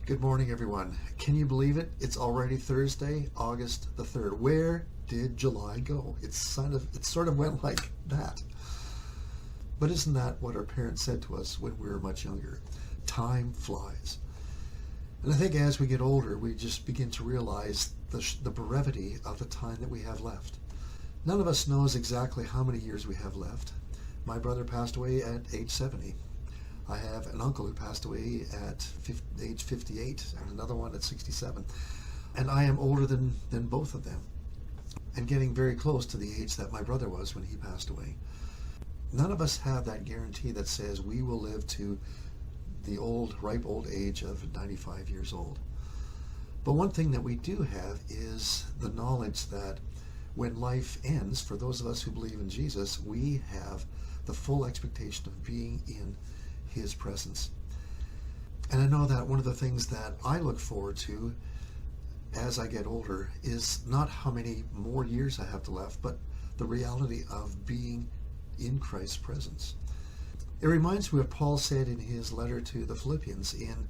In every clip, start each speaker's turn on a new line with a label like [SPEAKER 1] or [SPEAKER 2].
[SPEAKER 1] Good morning, everyone. Can you believe it? It's already Thursday, August the 3rd. Where did July go? It sort of went like that. But isn't that what our parents said to us when we were much younger? Time flies. And I think as we get older, we just begin to realize the brevity of the time that we have left. None of us knows exactly how many years we have left. My brother passed away at age 70. I have an uncle who passed away at age 58 and another one at 67. And I am older than both of them and getting very close to the age that my brother was when he passed away. None of us have that guarantee that says we will live to the ripe old age of 95 years old. But one thing that we do have is the knowledge that when life ends, for those of us who believe in Jesus, we have the full expectation of being in His presence. And I know that one of the things that I look forward to as I get older is not how many more years I have left, but the reality of being in Christ's presence. It reminds me of what Paul said in his letter to the Philippians in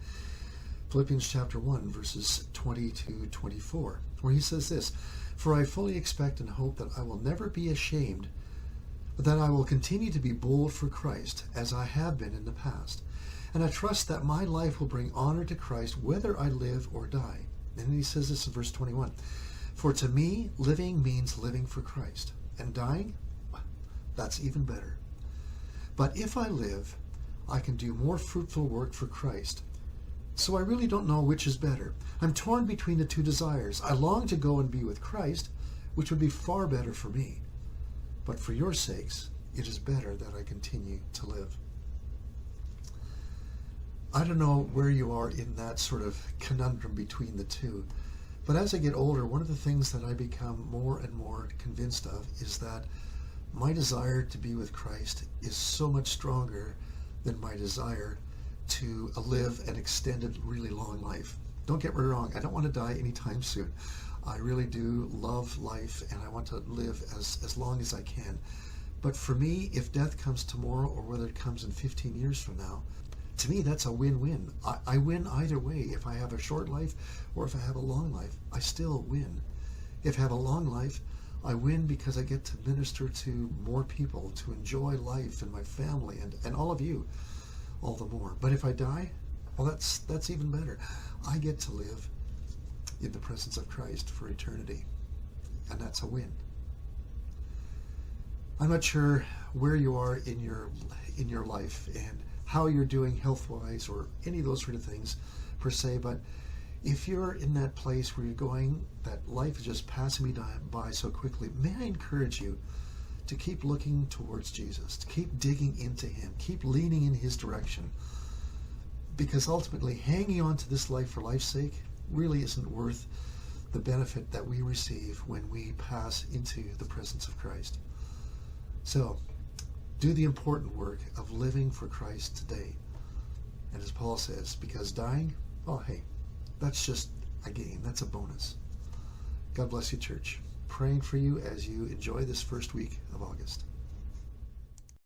[SPEAKER 1] Philippians chapter 1, verses 20 to 24, where he says this, "For I fully expect and hope that I will never be ashamed, but that I will continue to be bold for Christ, as I have been in the past. And I trust that my life will bring honor to Christ, whether I live or die." And then he says this in verse 21, "For to me, living means living for Christ, and dying, that's even better. But if I live, I can do more fruitful work for Christ. So I really don't know which is better. I'm torn between the two desires. I long to go and be with Christ, which would be far better for me. But for your sakes, it is better that I continue to live." I don't know where you are in that sort of conundrum between the two, but as I get older, one of the things that I become more and more convinced of is that my desire to be with Christ is so much stronger than my desire to live an extended, really long life. Don't get me wrong, I don't want to die anytime soon. I really do love life, and I want to live as long as I can. But for me, if death comes tomorrow or whether it comes in 15 years from now, to me that's a win-win. I win either way. If I have a short life or if I have a long life, I still win. If I have a long life, I win because I get to minister to more people, to enjoy life and my family and all of you all the more. But if I die, well, that's even better. I get to live in the presence of Christ for eternity, and that's a win. I'm not sure where you are in your life and how you're doing health-wise or any of those sort of things per se, but if you're in that place where you're going, that life is just passing me by so quickly, may I encourage you to keep looking towards Jesus, to keep digging into Him, keep leaning in His direction, because ultimately hanging on to this life for life's sake really isn't worth the benefit that we receive when we pass into the presence of Christ. So, do the important work of living for Christ today. And as Paul says, because dying, oh hey, that's just a game, that's a bonus. God bless you, church. Praying for you as you enjoy this first week of August.